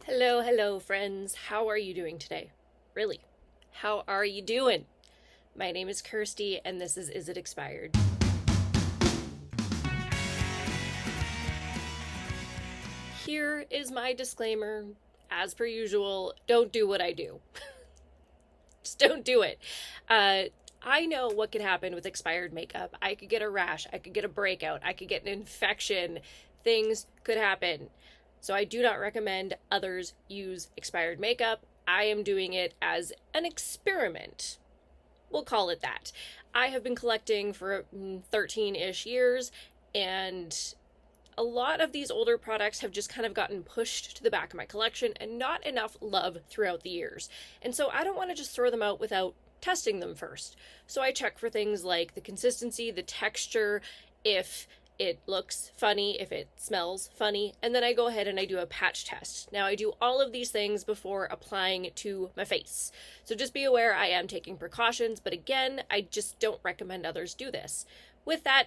Hello, hello, friends. How are you doing today? Really, how are you doing? My name is Kirsty, and this is It Expired? Here is my disclaimer. As per usual, don't do what I do. Just don't do it. I know what could happen with expired makeup. I could get a rash, I could get a breakout, I could get an infection. Things could happen. So I do not recommend others use expired makeup. I am doing it as an experiment. We'll call it that. I have been collecting for 13-ish years, and a lot of these older products have just kind of gotten pushed to the back of my collection and not enough love throughout the years. And so I don't want to just throw them out without testing them first. So I check for things like the consistency, the texture, if it looks funny, if it smells funny, and then I go ahead and I do a patch test. Now I do all of these things before applying to my face. So just be aware I am taking precautions, but again, I just don't recommend others do this. With that,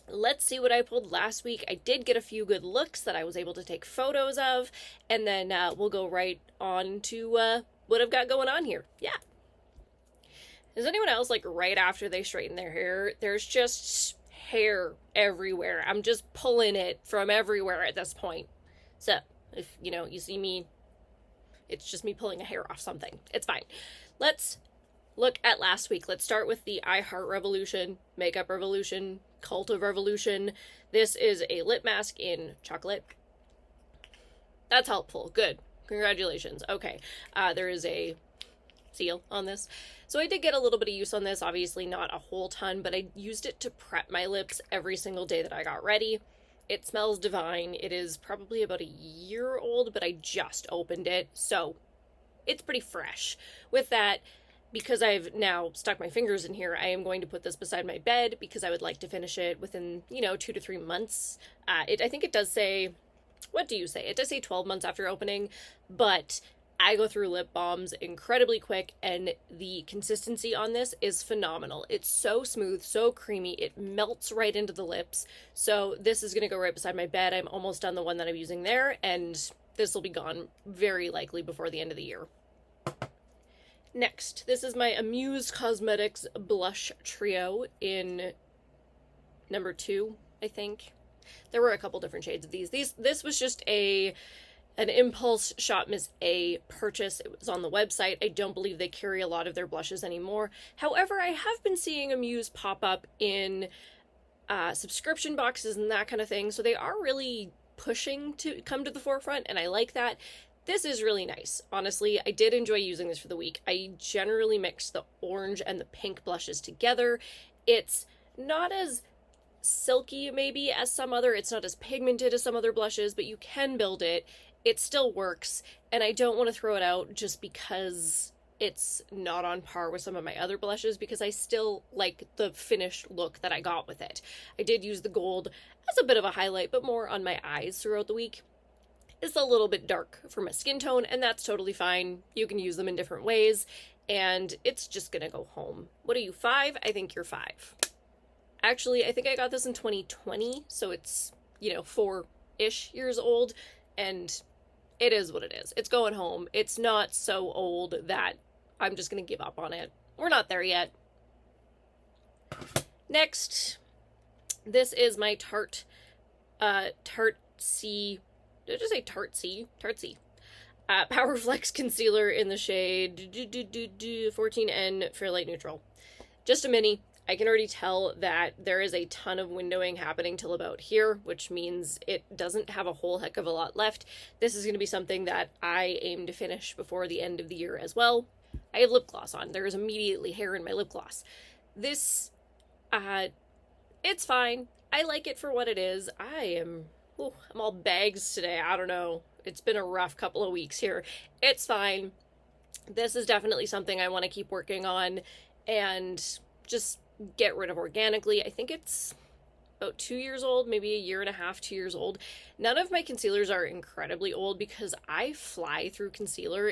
let's see what I pulled last week. I did get a few good looks that I was able to take photos of, and then we'll go right on to what I've got going on here. Yeah. Does anyone else, like, right after they straighten their hair, there's just hair everywhere? I'm just pulling it from everywhere at this point. So, if, you see me, it's just me pulling a hair off something. It's fine. Let's look at last week. Let's start with the I Heart Revolution, Makeup Revolution, Cult of Revolution. This is a lip mask in chocolate. That's helpful. Good. Congratulations. Okay. There is a seal on this. So I did get a little bit of use on this, obviously not a whole ton, but I used it to prep my lips every single day that I got ready. It smells divine. It is probably about a year old, but I just opened it, so it's pretty fresh. With that, because I've now stuck my fingers in here, I am going to put this beside my bed because I would like to finish it within, 2 to 3 months. I think it does say, what do you say? It does say 12 months after opening, but I go through lip balms incredibly quick, and the consistency on this is phenomenal. It's so smooth, so creamy, it melts right into the lips. So this is going to go right beside my bed. I'm almost done the one that I'm using there, and this will be gone very likely before the end of the year. Next, this is my Amuse Cosmetics Blush Trio in number 2, I think. There were a couple different shades of these. This was just an impulse shop Miss A purchase. It was on the website. I don't believe they carry a lot of their blushes anymore. However, I have been seeing Amuse pop up in subscription boxes and that kind of thing, so they are really pushing to come to the forefront, and I like that. This is really nice. Honestly, I did enjoy using this for the week. I generally mix the orange and the pink blushes together. It's not as silky maybe as some other, it's not as pigmented as some other blushes, but you can build it. It still works, and I don't want to throw it out just because it's not on par with some of my other blushes, because I still like the finished look that I got with it. I did use the gold as a bit of a highlight, but more on my eyes throughout the week. It's a little bit dark for my skin tone, and that's totally fine. You can use them in different ways, and it's just gonna go home. What are you, 5? I think you're 5. Actually, I think I got this in 2020, so it's, 4-ish years old, and it is what it is. It's going home. It's not so old that I'm just going to give up on it. We're not there yet. Next, this is my Tarte C. Did I just say Tarte C? Tarte C. Power Flex Concealer in the shade 14N Fair Light Neutral. Just a mini. I can already tell that there is a ton of windowing happening till about here, which means it doesn't have a whole heck of a lot left. This is going to be something that I aim to finish before the end of the year as well. I have lip gloss on. There is immediately hair in my lip gloss. This, it's fine. I like it for what it is. I'm all bags today. I don't know. It's been a rough couple of weeks here. It's fine. This is definitely something I want to keep working on and just get rid of organically. I think it's about 2 years old, maybe a year and a half, 2 years old. None of my concealers are incredibly old because I fly through concealer.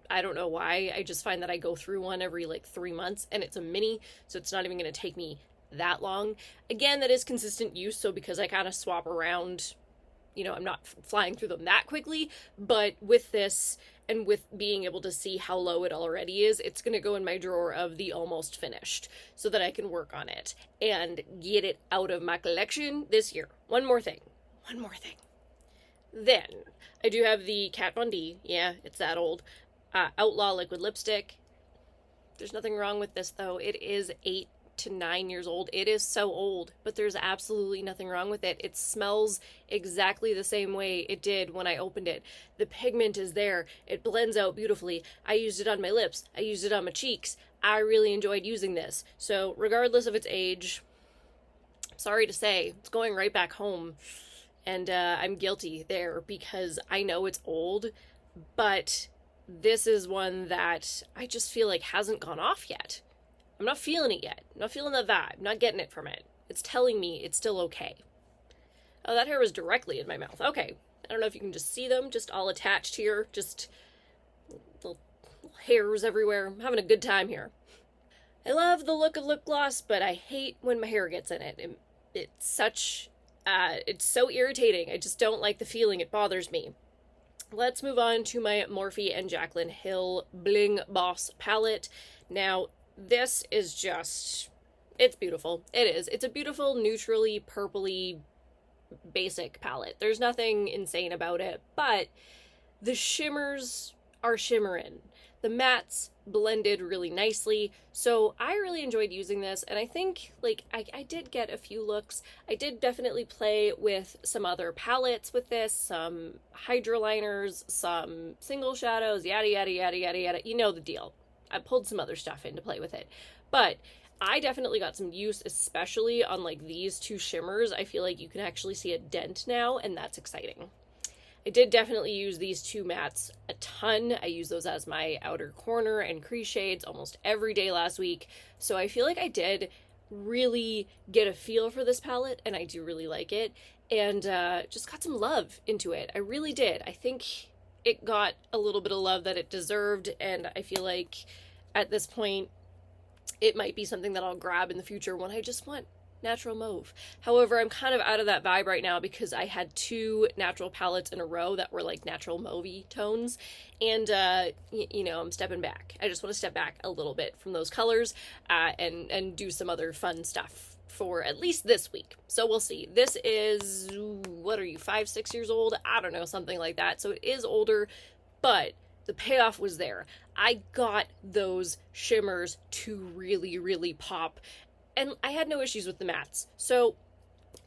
I don't know why. I just find that I go through one every 3 months, and it's a mini, so it's not even going to take me that long. Again, that is consistent use, so because I kind of swap around I'm not flying through them that quickly, but with this and with being able to see how low it already is, it's going to go in my drawer of the almost finished so that I can work on it and get it out of my collection this year. One more thing. Then I do have the Kat Von D. Yeah, it's that old. Outlaw Liquid Lipstick. There's nothing wrong with this though. It is 8 to 9 years old. It is so old, but there's absolutely nothing wrong with it. It smells exactly the same way it did when I opened it. The pigment is there. It blends out beautifully. I used it on my lips. I used it on my cheeks. I really enjoyed using this. So regardless of its age, sorry to say, it's going right back home. And I'm guilty there because I know it's old, but this is one that I just feel like hasn't gone off yet. I'm not feeling it yet. I'm not feeling the vibe. I'm not getting it from it. It's telling me it's still okay. Oh, that hair was directly in my mouth. Okay. I don't know if you can just see them, just all attached here. Just little hairs everywhere. I'm having a good time here. I love the look of lip gloss, but I hate when my hair gets in it. It's so irritating. I just don't like the feeling. It bothers me. Let's move on to my Morphe and Jaclyn Hill Bling Boss palette. Now, this is just, it's beautiful. It is. It's a beautiful, neutrally, purpley, basic palette. There's nothing insane about it, but the shimmers are shimmering. The mattes blended really nicely, so I really enjoyed using this, and I think, like, I did get a few looks. I did definitely play with some other palettes with this, some Hydra liners, some single shadows, yada, yada, yada, yada, yada. You know the deal. I pulled some other stuff in to play with it, but I definitely got some use, especially on, like, these two shimmers. I feel like you can actually see a dent now, and that's exciting. I did definitely use these two mattes a ton. I used those as my outer corner and crease shades almost every day last week. So I feel like I did really get a feel for this palette, and I do really like it. And just got some love into it. I really did. I think it got a little bit of love that it deserved, and I feel like at this point it might be something that I'll grab in the future when I just want natural mauve. However, I'm kind of out of that vibe right now because I had two natural palettes in a row that were like natural mauvey tones, and I'm stepping back. I just want to step back a little bit from those colors and do some other fun stuff for at least this week. So we'll see. This is, what are you, 5-6 years old? I don't know, something like that. So it is older, but the payoff was there. I got those shimmers to really, really pop, and I had no issues with the mattes. So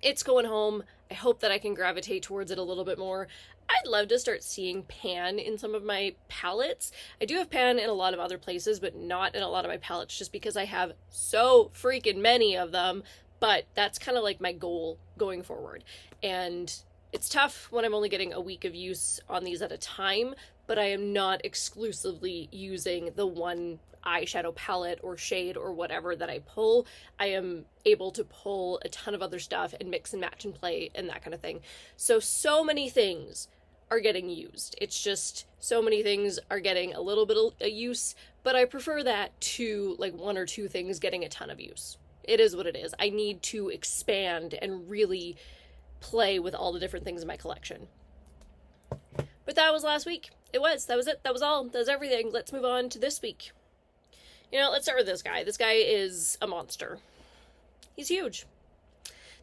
it's going home. I hope that I can gravitate towards it a little bit more. I'd love to start seeing pan in some of my palettes. I do have pan in a lot of other places, but not in a lot of my palettes, just because I have so freaking many of them. But that's kind of like my goal going forward. And it's tough when I'm only getting a week of use on these at a time, but I am not exclusively using the one eyeshadow palette or shade or whatever that I pull. I am able to pull a ton of other stuff and mix and match and play and that kind of thing. So many things are getting used. It's just so many things are getting a little bit of use, but I prefer that to like one or two things getting a ton of use. It is what it is. I need to expand and really play with all the different things in my collection. But that was last week. That was it. That was all. That was everything. Let's move on to this week. Let's start with this guy. This guy is a monster. He's huge.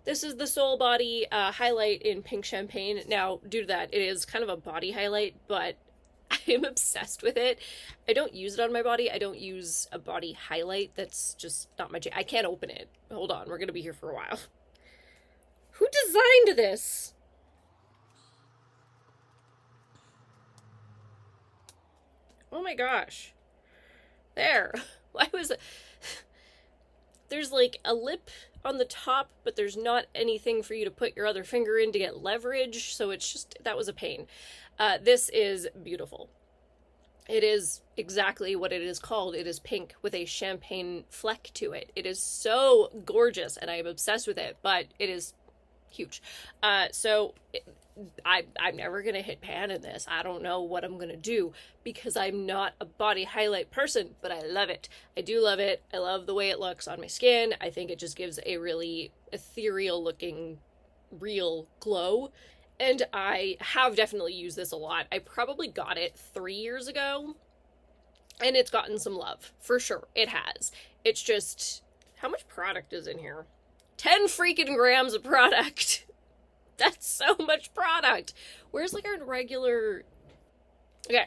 This is the Soul Body highlight in Pink Champagne. Now, due to that, it is kind of a body highlight, but I am obsessed with it. I don't use it on my body. I don't use a body highlight. That's just not my jam. I can't open it. Hold on. We're going to be here for a while. Who designed this? Oh my gosh. There. Why was it? There's like a lip on the top, but there's not anything for you to put your other finger in to get leverage, so it's just, that was a pain. This is beautiful. It is exactly what it is called. It is pink with a champagne fleck to it. It is so gorgeous, and I am obsessed with it, but it is huge. I'm never going to hit pan in this. I don't know what I'm going to do because I'm not a body highlight person, but I love it. I do love it. I love the way it looks on my skin. I think it just gives a really ethereal looking real glow, And I have definitely used this a lot. I probably got it 3 years ago, and it's gotten some love. For sure, it has. It's just, how much product is in here? 10 freaking grams of product. That's so much product. Where's like our regular... Okay,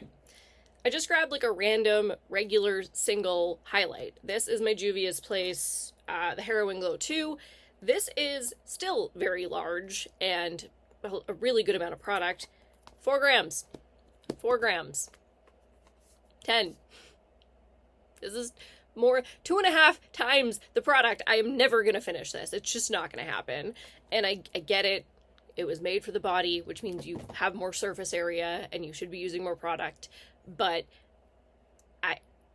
I just grabbed like a random regular single highlight. This is my Juvia's Place, the Heroin Glow 2. This is still very large and a really good amount of product. 4 grams. 4 grams. 10. This is more, 2.5 times the product. I am never going to finish this. It's just not going to happen. And I get it. It was made for the body, which means you have more surface area and you should be using more product. But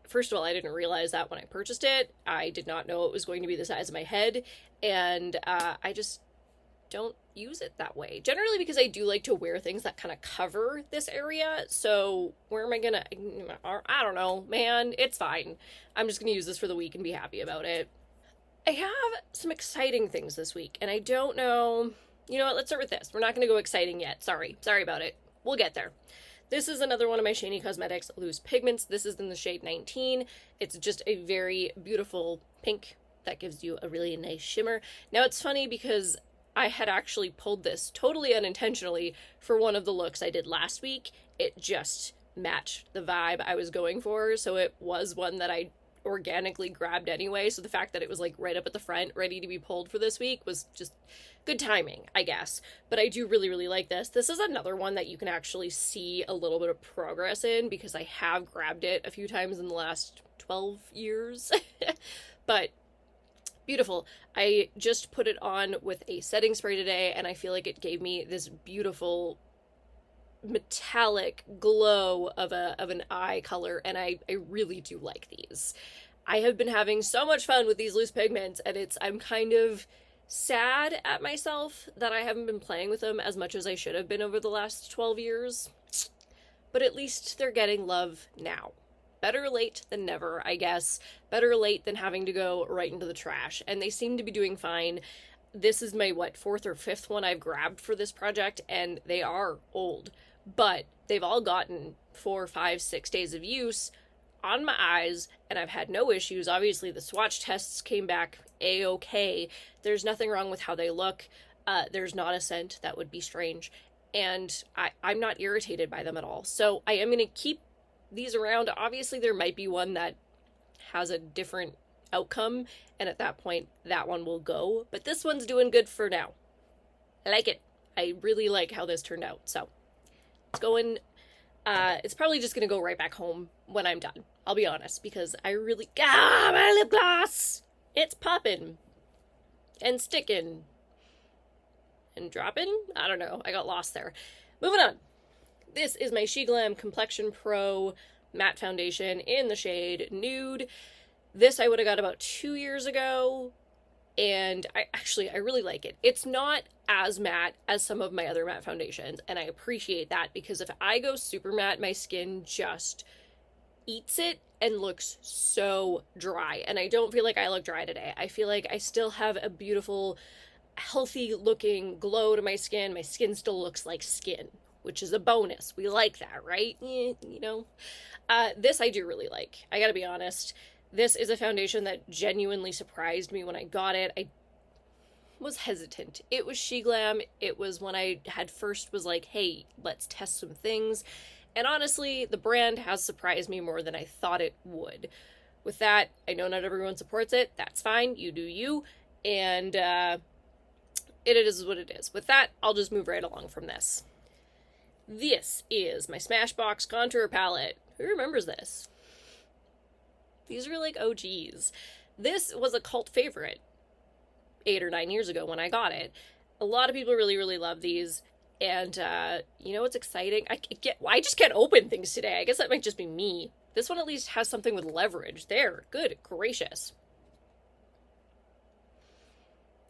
first of all, I didn't realize that when I purchased it. I did not know it was going to be the size of my head. And I just don't use it that way. Generally because I do like to wear things that kind of cover this area. So where am I gonna, I don't know, man, it's fine. I'm just gonna use this for the week and be happy about it. I have some exciting things this week, and I don't know, you know what, let's start with this. We're not gonna go exciting yet. Sorry about it. We'll get there. This is another one of my Shany Cosmetics loose pigments. This is in the shade 19. It's just a very beautiful pink that gives you a really nice shimmer. Now it's funny because I had actually pulled this totally unintentionally for one of the looks I did last week. It just matched the vibe I was going for, so it was one that I organically grabbed anyway, so the fact that it was like right up at the front, ready to be pulled for this week was just good timing, I guess. But I do really, really like this. This is another one that you can actually see a little bit of progress in because I have grabbed it a few times in the last 12 years. But beautiful. I just put it on with a setting spray today, and I feel like it gave me this beautiful metallic glow of an eye color, and I really do like these. I have been having so much fun with these loose pigments, and I'm kind of sad at myself that I haven't been playing with them as much as I should have been over the last 12 years. But at least they're getting love now. Better late than never, I guess. Better late than having to go right into the trash. And they seem to be doing fine. This is my, 4th or 5th one I've grabbed for this project, and they are old. But they've all gotten 4, 5, 6 days of use on my eyes, and I've had no issues. Obviously, the swatch tests came back a-okay. There's nothing wrong with how they look. There's not a scent that would be strange. And I'm not irritated by them at all. So I am going to keep these around. Obviously there might be one that has a different outcome, and at that point that one will go, but this one's doing good for now. I like it. I really like how this turned out. So it's going, it's probably just gonna go right back home when I'm done, I'll be honest, because I really, my lip gloss, it's popping and sticking and dropping. I don't know, I got lost there. Moving on. This is my SheGlam Complexion Pro Matte Foundation in the shade Nude. This I would have got about 2 years ago, and I really like it. It's not as matte as some of my other matte foundations, and I appreciate that because if I go super matte, my skin just eats it and looks so dry, and I don't feel like I look dry today. I feel like I still have a beautiful, healthy looking glow to my skin. My skin still looks like skin, which is a bonus. We like that, right? You know? This I do really like. I gotta be honest. This is a foundation that genuinely surprised me when I got it. I was hesitant. It was SheGlam. It was when I had first was like, hey, let's test some things. And honestly, the brand has surprised me more than I thought it would. With that, I know not everyone supports it. That's fine. You do you. And it is what it is. With that, I'll just move right along from this. This is my Smashbox Contour Palette. Who remembers this? These are like OGs. This was a cult favorite 8 or 9 years ago when I got it. A lot of people really, really love these. And you know what's exciting? I just can't open things today. I guess that might just be me. This one at least has something with leverage. There, good gracious.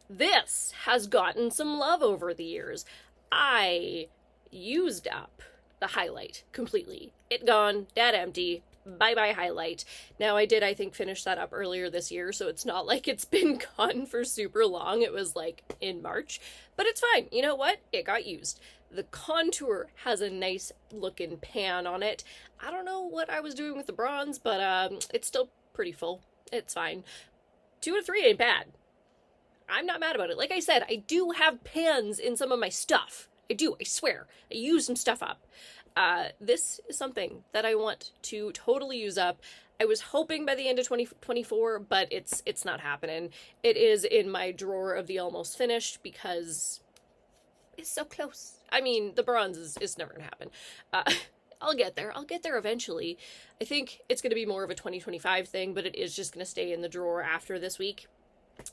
This has gotten some love over the years. I used up the highlight completely. It gone, dead empty, bye-bye highlight. Now I did, I think, finish that up earlier this year, so it's not like it's been gone for super long. It was like in March, but it's fine. You know what? It got used. The contour has a nice looking pan on it. I don't know what I was doing with the bronze, but it's still pretty full. It's fine. 2 or 3 ain't bad. I'm not mad about it. Like I said, I do have pans in some of my stuff. I do, I swear. I use some stuff up. This is something that I want to totally use up. I was hoping by the end of 2024, but it's not happening. It is in my drawer of the almost finished because it's so close. I mean, the bronze is never gonna happen. I'll get there. I'll get there eventually. I think it's gonna be more of a 2025 thing, but it is just gonna stay in the drawer after this week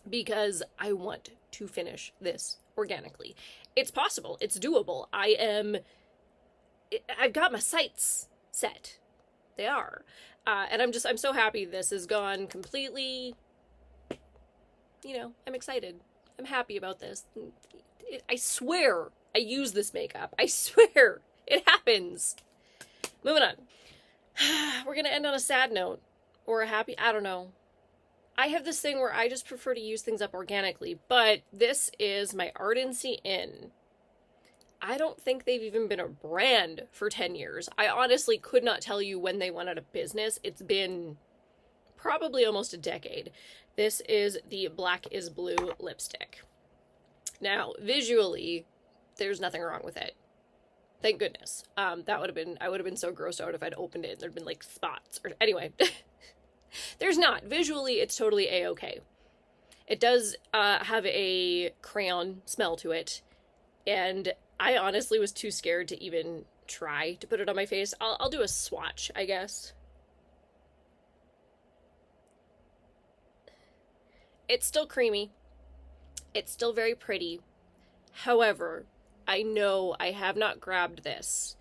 because I want to finish this organically. It's possible. It's doable. I've got my sights set. They are. And I'm so happy this has gone completely, I'm excited. I'm happy about this. I swear I use this makeup. I swear it happens. Moving on. We're going to end on a sad note or a happy, I don't know. I have this thing where I just prefer to use things up organically, but this is my Ardency Inn. I don't think they've even been a brand for 10 years. I honestly could not tell you when they went out of business. It's been probably almost a decade. This is the Black is Blue lipstick. Now, visually, there's nothing wrong with it. Thank goodness. I would have been so grossed out if I'd opened it and there'd been like spots. Or anyway, there's not. Visually, it's totally a-okay. It does have a crayon smell to it, and I honestly was too scared to even try to put it on my face. I'll do a swatch, I guess. It's still creamy. It's still very pretty. However, I know I have not grabbed this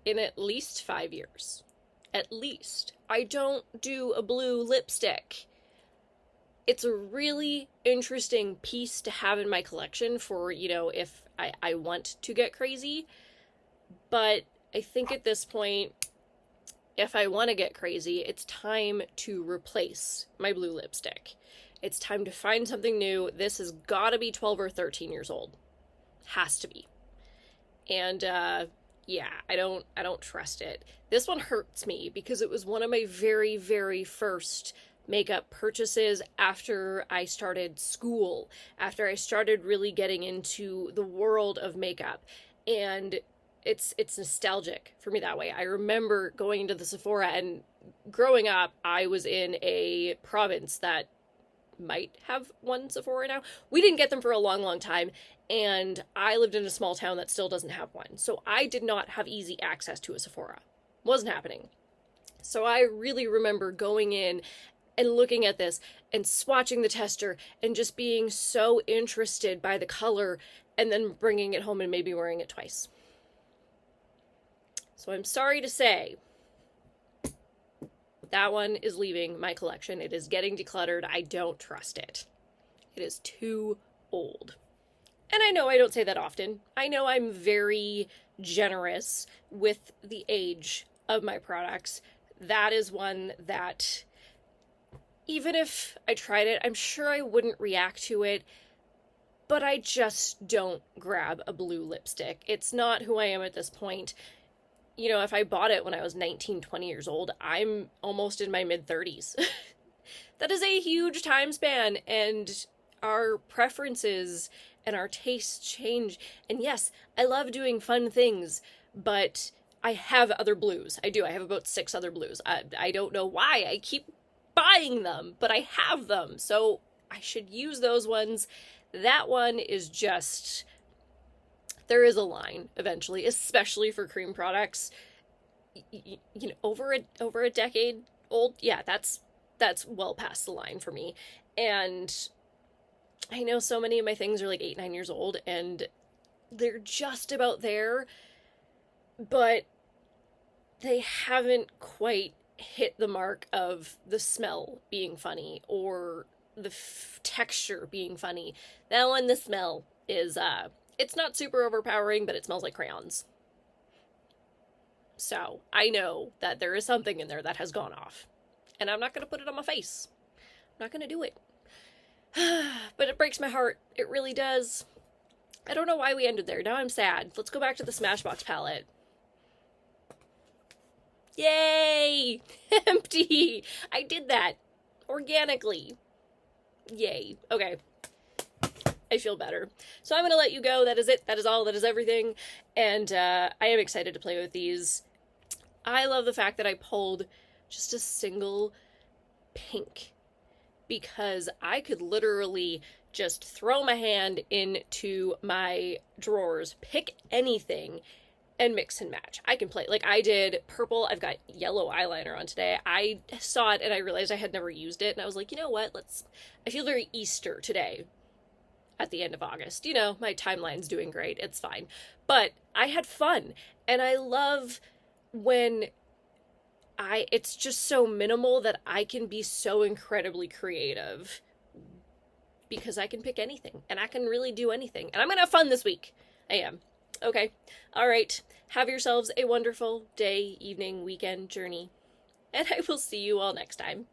in at least 5 years. At least. I don't do a blue lipstick. It's a really interesting piece to have in my collection for, if I want to get crazy. But I think at this point, if I want to get crazy, it's time to replace my blue lipstick. It's time to find something new. This has got to be 12 or 13 years old. Has to be. And yeah, I don't trust it. This one hurts me because it was one of my very, very first makeup purchases after I started school, after I started really getting into the world of makeup. And it's nostalgic for me that way. I remember going into the Sephora, and growing up, I was in a province that might have one Sephora now. We didn't get them for a long, long time, and I lived in a small town that still doesn't have one. So I did not have easy access to a Sephora. Wasn't happening. So I really remember going in and looking at this and swatching the tester and just being so interested by the color, and then bringing it home and maybe wearing it twice. So I'm sorry to say, that one is leaving my collection. It is getting decluttered. I don't trust it. It is too old. And I know I don't say that often. I know I'm very generous with the age of my products. That is one that, even if I tried it, I'm sure I wouldn't react to it, but I just don't grab a blue lipstick. It's not who I am at this point. If I bought it when I was 19, 20 years old, I'm almost in my mid-30s. That is a huge time span, and our preferences and our tastes change. And yes, I love doing fun things, but I have other blues. I do. I have about 6 other blues. I don't know why I keep buying them, but I have them. So I should use those ones. That one is just... There is a line eventually, especially for cream products. Over a decade old. Yeah, that's well past the line for me. And I know so many of my things are like 8, 9 years old, and they're just about there, but they haven't quite hit the mark of the smell being funny or the texture being funny. That one, the smell is it's not super overpowering, but it smells like crayons. So I know that there is something in there that has gone off, and I'm not going to put it on my face. I'm not going to do it. But it breaks my heart. It really does. I don't know why we ended there. Now I'm sad. Let's go back to the Smashbox palette. Yay! Empty! I did that organically. Yay. Okay. I feel better. So I'm going to let you go. That is it. That is all. That is everything. And I am excited to play with these. I love the fact that I pulled just a single pink, because I could literally just throw my hand into my drawers, pick anything, and mix and match. I can play. Like, I did purple. I've got yellow eyeliner on today. I saw it and I realized I had never used it. And I was like, you know what? I feel very Easter today at the end of August. You know, my timeline's doing great. It's fine. But I had fun. And I love when it's just so minimal that I can be so incredibly creative, because I can pick anything and I can really do anything. And I'm going to have fun this week. I am. Okay. All right. Have yourselves a wonderful day, evening, weekend, journey. And I will see you all next time.